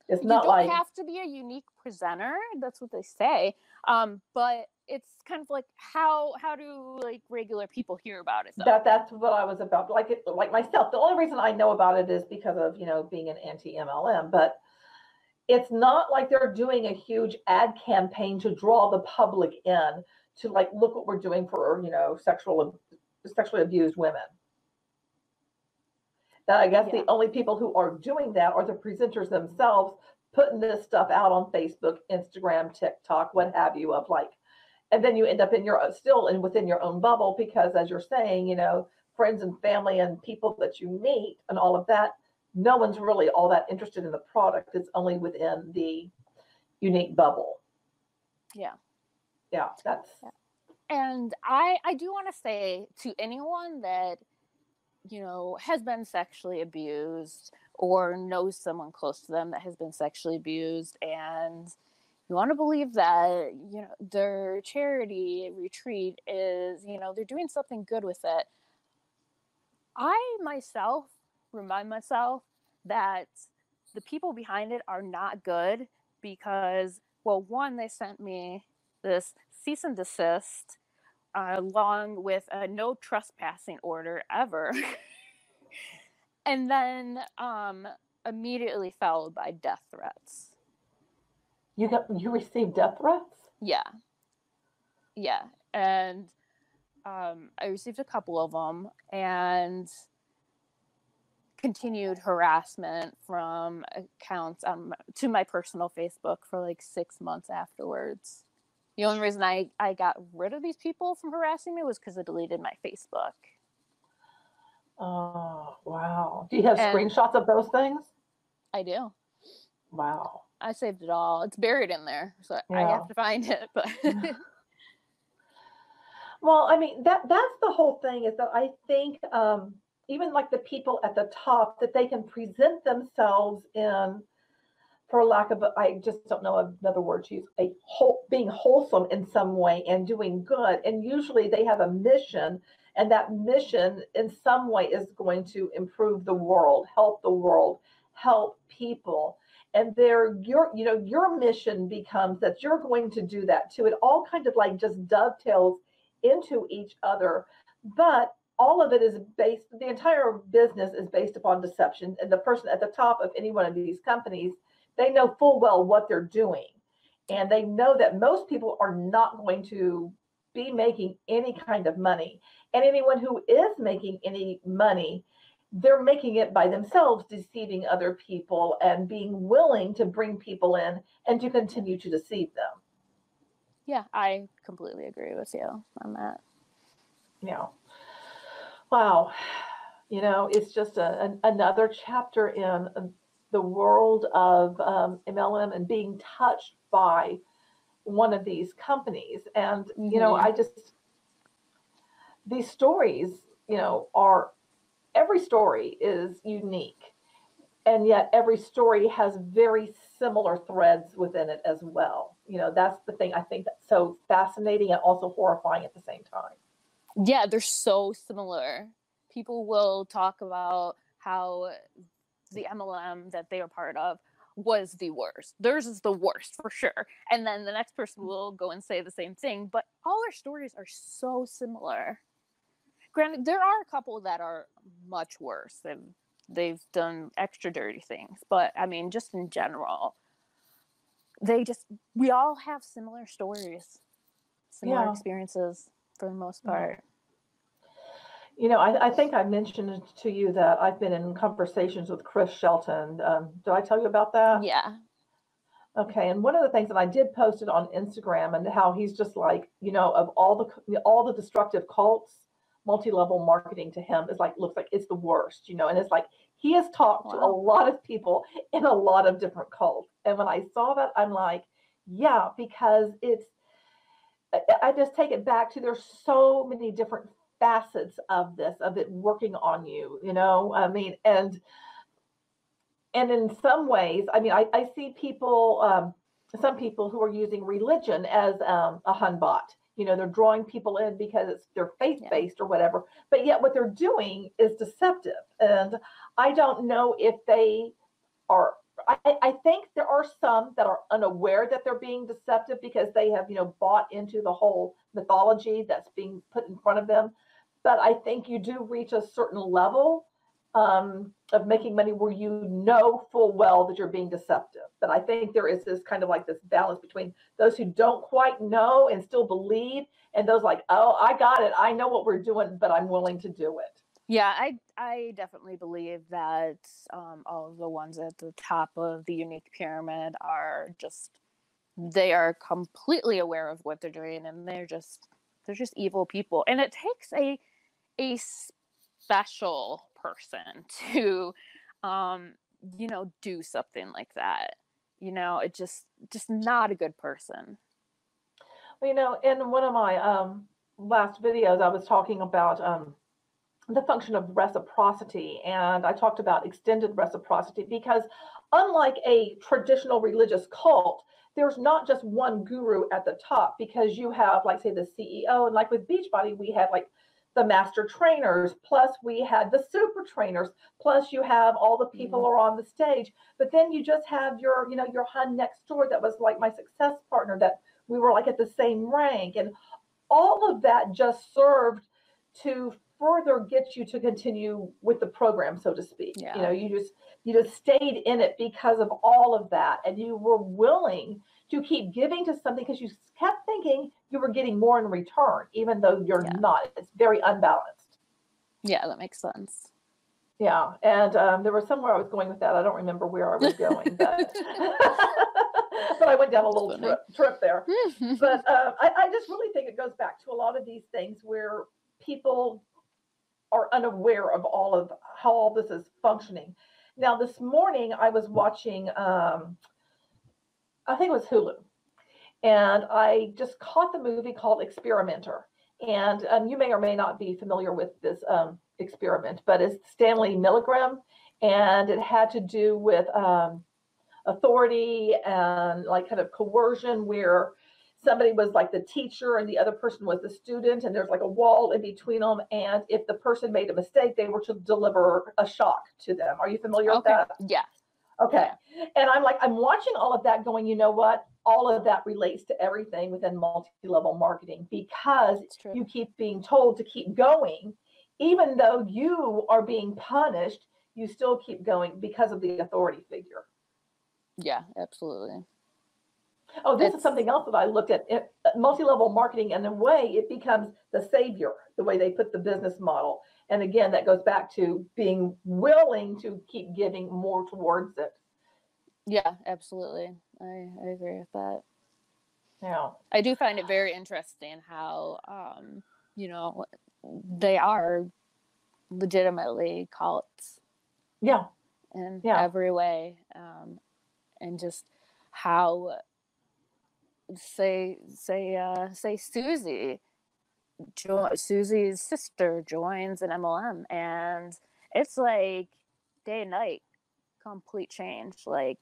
It's not like you don't have to be a Younique presenter. That's what they say. But it's kind of like how do like regular people hear about it? That's what I was about. Like myself, the only reason I know about it is because of, you know, being an anti-MLM. But it's not like they're doing a huge ad campaign to draw the public in to like, look what we're doing for, you know, sexually abused women. Now, I guess the only people who are doing that are the presenters themselves, putting this stuff out on Facebook, Instagram, TikTok, what have you, of like, and then you end up in your still and within your own bubble, because as you're saying, you know, friends and family and people that you meet and all of that, no one's really all that interested in the product. It's only within the Younique bubble. Yeah. Yeah, that's. Yeah. And I do want to say to anyone that, you know, has been sexually abused or knows someone close to them that has been sexually abused, and you want to believe that, you know, their charity retreat is, you know, they're doing something good with it. I myself remind myself that the people behind it are not good because, well, one, they sent me this cease and desist along with a no trespassing order ever. And then immediately followed by death threats. You received death threats? Yeah. Yeah. And I received a couple of them, and continued harassment from accounts to my personal Facebook for like 6 months afterwards. The only reason I got rid of these people from harassing me was because I deleted my Facebook. Oh, wow. Do you have And screenshots of those things? I do. Wow. I saved it all. It's buried in there, so I Yeah. have to find it. But Well, I mean, that's the whole thing, is that I think even like the people at the top, that they can present themselves in, for lack of, I just don't know another word to use, being wholesome in some way and doing good. And usually they have a mission, and that mission in some way is going to improve the world, help people. And your mission becomes that you're going to do that too. It all kind of like just dovetails into each other. But all of it is based, the entire business is based upon deception. And the person at the top of any one of these companies, they know full well what they're doing. And they know that most people are not going to be making any kind of money. And anyone who is making any money, they're making it by themselves, deceiving other people and being willing to bring people in and to continue to deceive them. yeah, I completely agree with you on that. Yeah. Wow. You know, it's just another chapter in the world of MLM and being touched by one of these companies. And, you know, these stories, you know, every story is unique. And yet every story has very similar threads within it as well. You know, that's the thing I think that's so fascinating and also horrifying at the same time. Yeah, they're so similar. People will talk about how the MLM that they are part of was the worst. Theirs is the worst for sure. And then the next person will go and say the same thing. But all their stories are so similar. Granted, there are a couple that are much worse. They've done extra dirty things. But I mean, just in general, we all have similar stories, similar experiences for the most part. You know, I think I mentioned to you that I've been in conversations with Chris Shelton. Did I tell you about that? Yeah. Okay, and one of the things that I did post it on Instagram, and how he's just like, you know, of all the destructive cults, multi-level marketing to him is like, looks like it's the worst, you know. And it's like he has talked to a lot of people in a lot of different cults. And when I saw that, I'm like, yeah, because I just take it back to, there's so many different facets of this, of it working on you, you know. I mean, and in some ways, I mean, I see people, some people who are using religion as a Hunbot. You know, they're drawing people in because they're faith-based or whatever, but yet what they're doing is deceptive. And I don't know if they are, I think there are some that are unaware that they're being deceptive because they have, you know, bought into the whole mythology that's being put in front of them. But I think you do reach a certain level of making money where you know full well that you're being deceptive. But I think there is this kind of like this balance between those who don't quite know and still believe, and those like, oh, I got it, I know what we're doing, but I'm willing to do it. Yeah, I definitely believe that all of the ones at the top of the Younique pyramid are just they are completely aware of what they're doing, and they're just evil people. And it takes a special person to do something like that. It just not a good person. Well, in one of my last videos, I was talking about the function of reciprocity, and I talked about extended reciprocity because, unlike a traditional religious cult, there's not just one guru at the top, because you have, like, say, the CEO, and like with Beachbody, we had like the master trainers, plus we had the super trainers, plus you have all the people who are on the stage. But then you just have your hun next door that was like my success partner, that we were like at the same rank, and all of that just served to further get you to continue with the program, so to speak. Yeah. You just stayed in it because of all of that, and you were willing to keep giving to something because you kept thinking you were getting more in return, even though you're not. It's very unbalanced. Yeah, that makes sense. Yeah, and there was somewhere I was going with that. I don't remember where I was going, but but I went down a little trip there. But I just really think it goes back to a lot of these things where people are unaware of how all this is functioning. Now, this morning I was watching, I think it was Hulu, and I just caught the movie called Experimenter. And you may or may not be familiar with this experiment, but it's Stanley Milgram, and it had to do with authority and like kind of coercion, where somebody was like the teacher and the other person was the student, and there's like a wall in between them, and if the person made a mistake, they were to deliver a shock to them. Are you familiar with that? Yeah. Okay. Yeah. And I'm watching all of that going, you know what? All of that relates to everything within multi-level marketing, because you keep being told to keep going, even though you are being punished, you still keep going because of the authority figure. Yeah, absolutely. Oh, this is something else that I looked at. Multi-level marketing, and in a way, it becomes the savior, the way they put the business model. And again, that goes back to being willing to keep giving more towards it. Yeah, absolutely. I agree with that. Yeah. I do find it very interesting how, they are legitimately cults. Yeah. In every way. And just how, say Susie's sister joins an MLM, and it's like day and night, complete change, like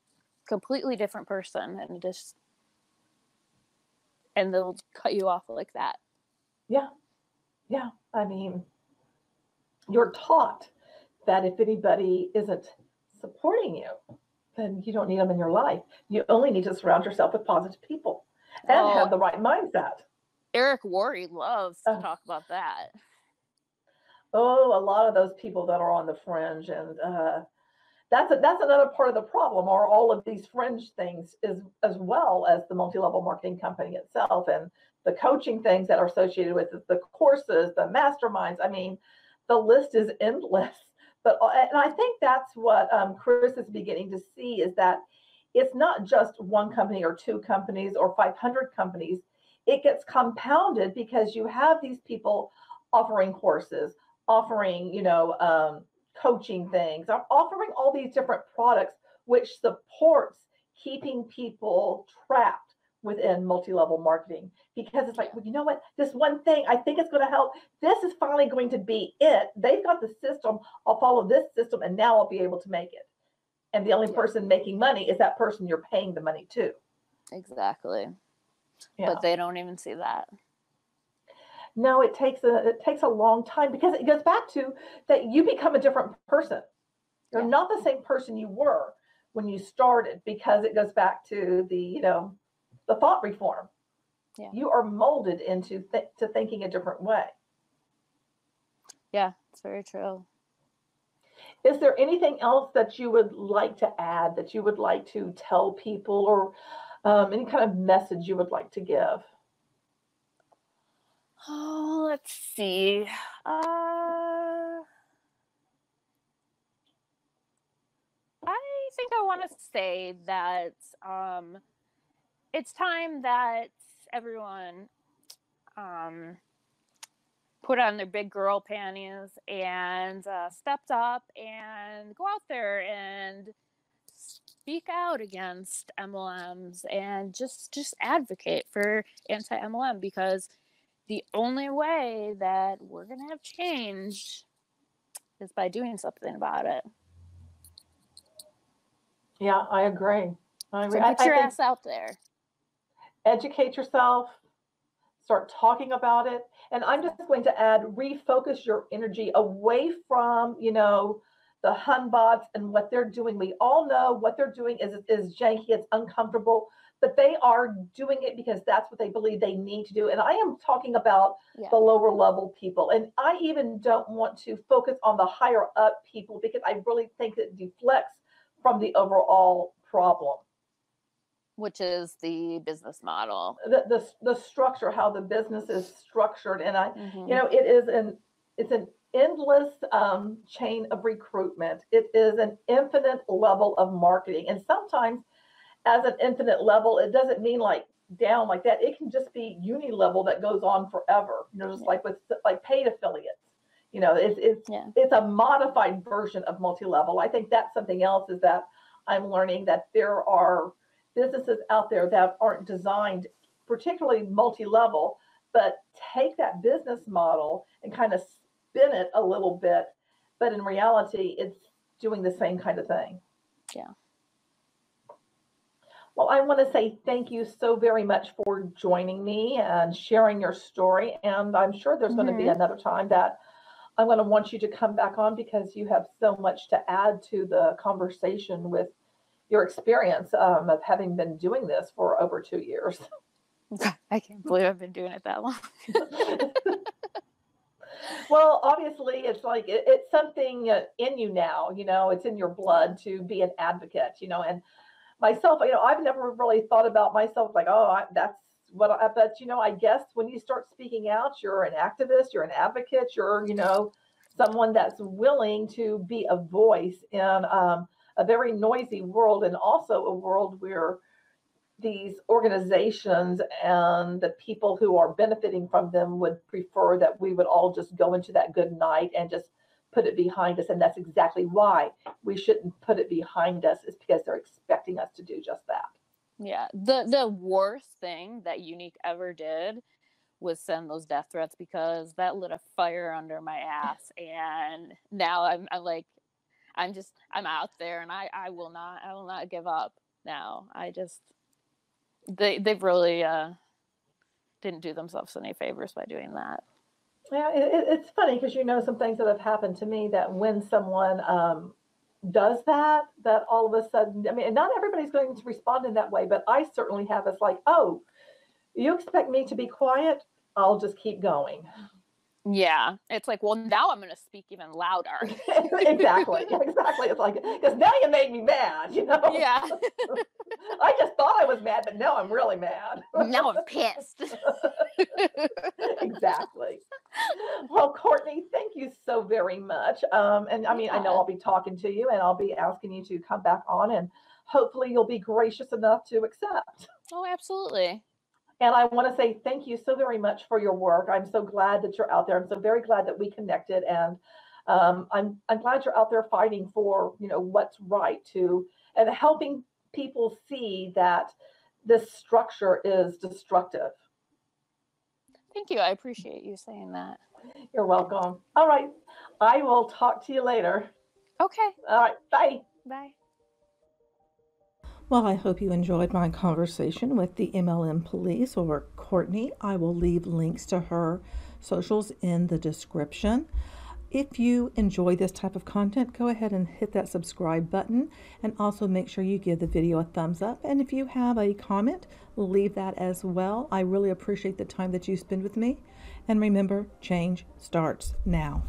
completely different person, and they'll cut you off like that. Yeah. Yeah. I mean, you're taught that if anybody isn't supporting you, then you don't need them in your life. You only need to surround yourself with positive people and have the right mindset. Eric Worre loves to talk about that. Oh, a lot of those people that are on the fringe, and that's another part of the problem, are all of these fringe things, as well as the multi-level marketing company itself, and the coaching things that are associated with it, the courses, the masterminds. I mean, the list is endless. And I think that's what Chris is beginning to see, is that it's not just one company or two companies or 500 companies. It gets compounded because you have these people offering courses, offering, coaching things, offering all these different products, which supports keeping people trapped within multi-level marketing, because it's like, well, you know what, this one thing, I think it's going to help. This is finally going to be it. They've got the system. I'll follow this system, and now I'll be able to make it. And the only person making money is that person you're paying the money to. Exactly. Yeah. But they don't even see that. No, it takes a long time, because it goes back to that you become a different person. You're not the same person you were when you started, because it goes back to the thought reform. Yeah. You are molded into to thinking a different way. Yeah, it's very true. Is there anything else that you would like to add, that you would like to tell people, or any kind of message you would like to give? Oh, let's see. I think I want to say that it's time that everyone put on their big girl panties and stepped up and go out there and speak out against MLMs and just advocate for anti-MLM, because the only way that we're going to have change is by doing something about it. Yeah, I agree. So get your ass out there. Educate yourself, start talking about it. And I'm just going to add, refocus your energy away from, the Hunbots and what they're doing. We all know what they're doing is janky, it's uncomfortable, but they are doing it because that's what they believe they need to do. And I am talking about the lower level people. And I even don't want to focus on the higher up people, because I really think it deflects from the overall problem, which is the business model, the structure, how the business is structured. And it's an endless chain of recruitment. It is an infinite level of marketing. And sometimes as an infinite level, it doesn't mean like down like that. It can just be uni-level that goes on forever, just like with like paid affiliates. It's a modified version of multi-level. I think that's something else is that I'm learning, that there are businesses out there that aren't designed particularly multi-level, but take that business model and kind of spin it a little bit. But in reality, it's doing the same kind of thing. Yeah. Well, I want to say thank you so very much for joining me and sharing your story. And I'm sure there's going to be another time that I'm going to want you to come back on, because you have so much to add to the conversation with your experience of having been doing this for over 2 years. I can't believe I've been doing it that long. Well, obviously, it's like it's something in you now. It's in your blood to be an advocate. And myself, I've never really thought about myself like, that's what but I guess when you start speaking out, you're an activist, you're an advocate, you're someone that's willing to be a voice in a very noisy world, and also a world where these organizations and the people who are benefiting from them would prefer that we would all just go into that good night and just put it behind us. And that's exactly why we shouldn't put it behind us, is because they're expecting us to do just that. Yeah. The worst thing that Younique ever did was send those death threats, because that lit a fire under my ass. And now I'm out there, and I will not give up now. They've really didn't do themselves any favors by doing that. Yeah, it's funny, because some things that have happened to me, that when someone does that all of a sudden, not everybody's going to respond in that way, but I certainly have. It's like, oh, you expect me to be quiet? I'll just keep going. Yeah, it's like, well, now I'm going to speak even louder. Exactly. It's like, because now you made me mad, Yeah. I just thought I was mad, but now I'm really mad. Now I'm pissed. Exactly. Well, Courtney, thank you so very much. And I know I'll be talking to you, and I'll be asking you to come back on, and hopefully you'll be gracious enough to accept. Oh, absolutely. And I want to say thank you so very much for your work. I'm so glad that you're out there. I'm so very glad that we connected. And I'm glad you're out there fighting for, what's right and helping people see that this structure is destructive. Thank you. I appreciate you saying that. You're welcome. All right. I will talk to you later. Okay. All right. Bye. Bye. Well, I hope you enjoyed my conversation with the MLM Police, or Courtney. I will leave links to her socials in the description. If you enjoy this type of content, go ahead and hit that subscribe button, and also make sure you give the video a thumbs up. And if you have a comment, leave that as well. I really appreciate the time that you spend with me. And remember, change starts now.